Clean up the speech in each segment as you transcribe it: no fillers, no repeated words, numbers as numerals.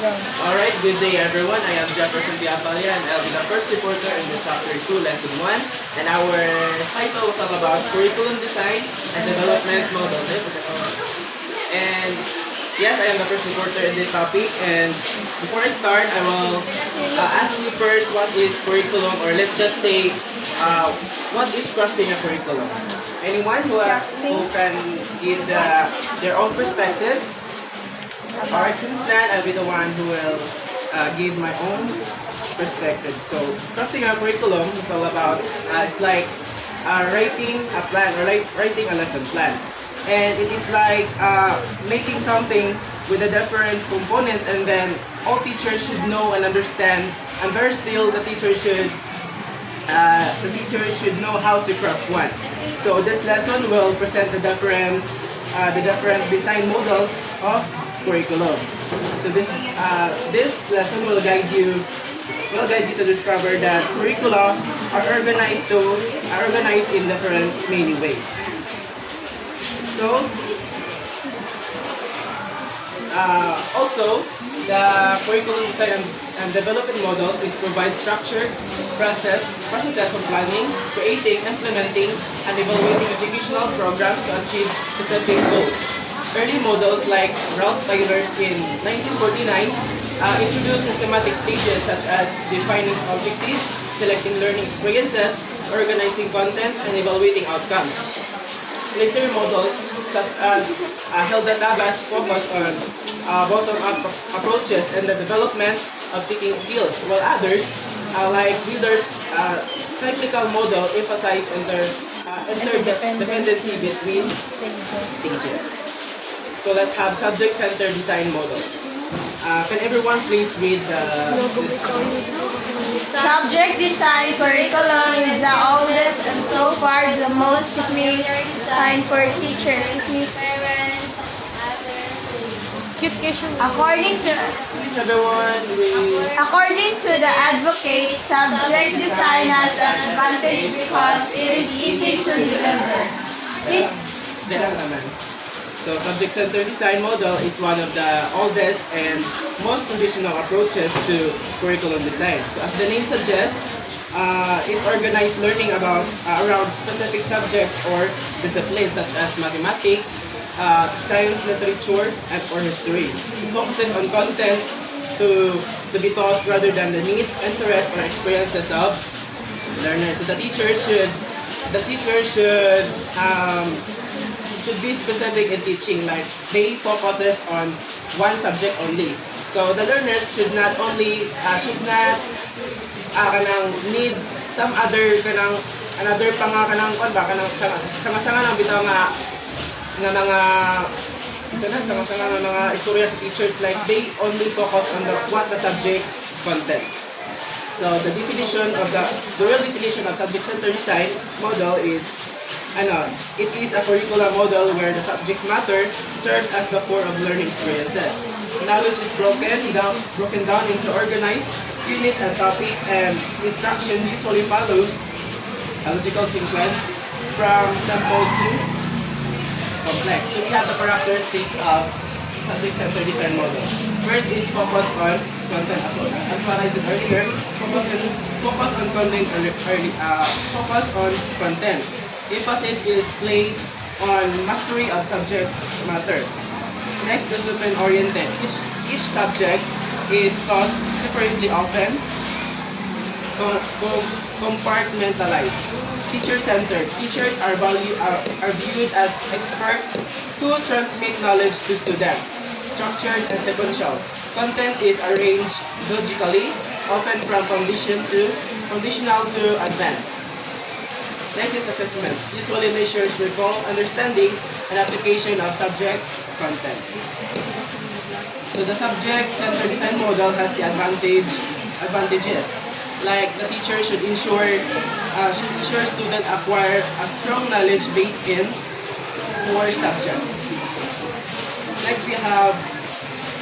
Alright, good day everyone. I am Jefferson Diapalia and I'll be the first reporter in the Chapter 2, Lesson 1. And our title will talk about curriculum design and development models. And yes, I am the first reporter in this topic. And before I start, I will ask you first what is curriculum, or let's just say, what is crafting a curriculum? Anyone who can give their own perspective? Alright, since then, I'll be the one who will give my own perspective. So, crafting a curriculum is all about, it's like writing a plan, or like writing a lesson plan. And it is like making something with the different components, and then all teachers should know and understand, and there still the teacher should know how to craft one. So this lesson will present the different design models of curriculum. So this lesson will guide you to discover that curricula are organized in different many ways. So also the curriculum design and development models is provide structured processes of planning, creating, implementing, and evaluating educational programs to achieve specific goals. Early models like Ralph Taylor's in 1949 introduced systematic stages such as defining objectives, selecting learning experiences, organizing content, and evaluating outcomes. Later models such as Hilda Tabas focus on bottom-up approaches and the development of thinking skills, while others like Wheeler's cyclical model emphasize interdependency between stages. So let's have subject-centered design model. Can everyone please read this? Subject design curriculum is the oldest and so far the most familiar design for teachers, parents, According Please everyone read. to the advocate, subject design has an advantage because it is easy to deliver. So subject-centered design model is one of the oldest and most traditional approaches to curriculum design. So as the name suggests, it organized learning around specific subjects or disciplines such as mathematics, science, literature, or history. It focuses on content to be taught rather than the needs, interests, or experiences of learners. So the teacher should be specific in teaching, like they focuses on one subject only. So the learners should not need some other another sanga-sanga lang bitaw nga mga istorya sa teachers, like they only focus on what the subject content. So the real definition of subject-centered design model is it is a curricular model where the subject matter serves as the core of learning experiences. Knowledge is broken down into organized units and topic, and instruction usually follows a logical sequence from simple to complex. So we have the characteristics of subject-centered design model. First is focus on content as what I said earlier. Focus on content focus on content. Emphasis is placed on mastery of subject matter. Next, discipline-oriented. Each subject is taught separately, often compartmentalized. Teacher-centered. Teachers are viewed as experts who transmit knowledge to students. Structured and sequential. Content is arranged logically, often from foundational to advanced. Next is assessment. Usually measures recall, understanding, and application of subject content. So the subject-centered design model has the advantages. Like the teacher should ensure students acquire a strong knowledge base in core subject. Next we have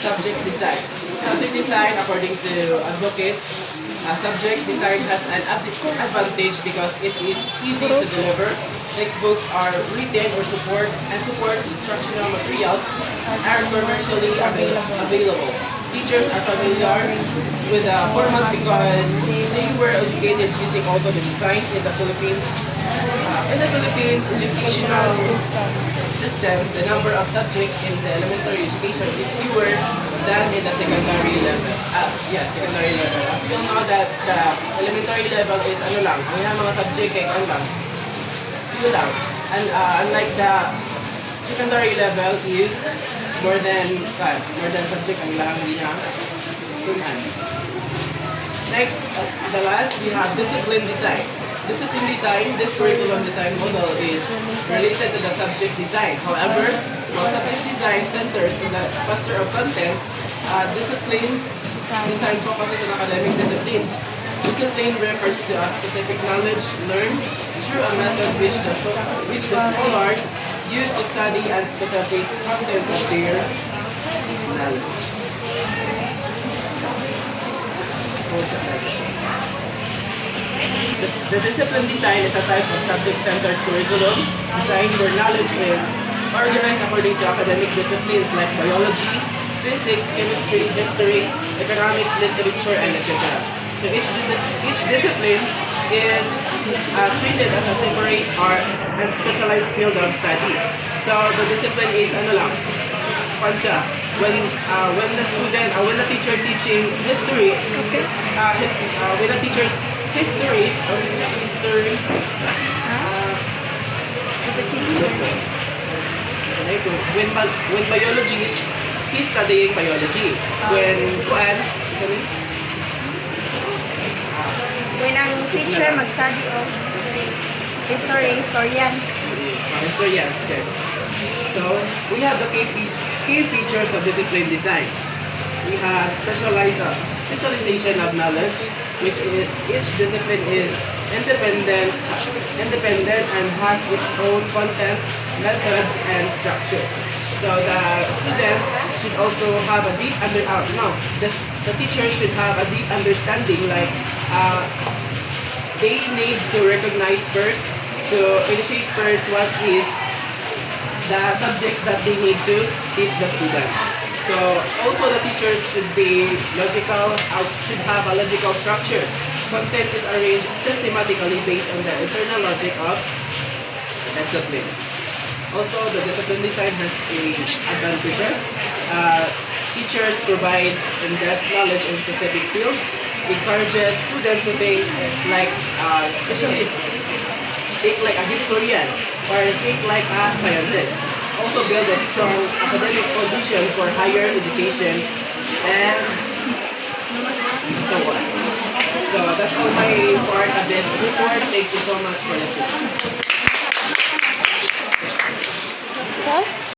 subject design. Subject design, according to advocates, subject design has an advantage because it is easy to deliver. Textbooks are written or support instructional materials are commercially available. Teachers are familiar with the format because they were educated using also the design in the Philippines. In the Philippines educational system, the number of subjects in the elementary education is fewer than in the secondary level. Secondary level. As you know that the elementary level is ano lang, ang yung mga subject ay ano lang, few lang. And unlike the secondary level is more than subject ang ilang niya. Next, the last, we have discipline design. Discipline design, this curriculum design model is related to the subject design. However, while subject design centers in the cluster of content, discipline design focuses on academic disciplines. Discipline refers to a specific knowledge learned through a method which the scholars use to study and specific content of their knowledge. The discipline design is a type of subject-centered curriculum design where knowledge is organized according to academic disciplines like biology, physics, chemistry, history, economics, literature, and etc. So each discipline is treated as a separate art and specialized field of study. So the discipline is ano lang, pansya. When the teacher teaching history, when the teacher histories, when biology is, he's studying biology. When ang teacher mag-study of historian. Historians, check. So we have the key features of discipline design. We have specialization of knowledge, which is each discipline is independent and has its own content, methods, and structure. So the student should also have a deep the teacher should have a deep understanding, like they need to recognize first, to initiate first what is the subjects that they need to teach the student. So also the teachers should be logical, should have a logical structure. Content is arranged systematically based on the internal logic of discipline. Also, the discipline design has advantages. Teachers provide in-depth knowledge in specific fields, encourages students to think like specialists, think like a historian, or think like a scientist. Also build a strong academic foundation for higher education and so on. So that's all my part of this report. Thank you so much for listening.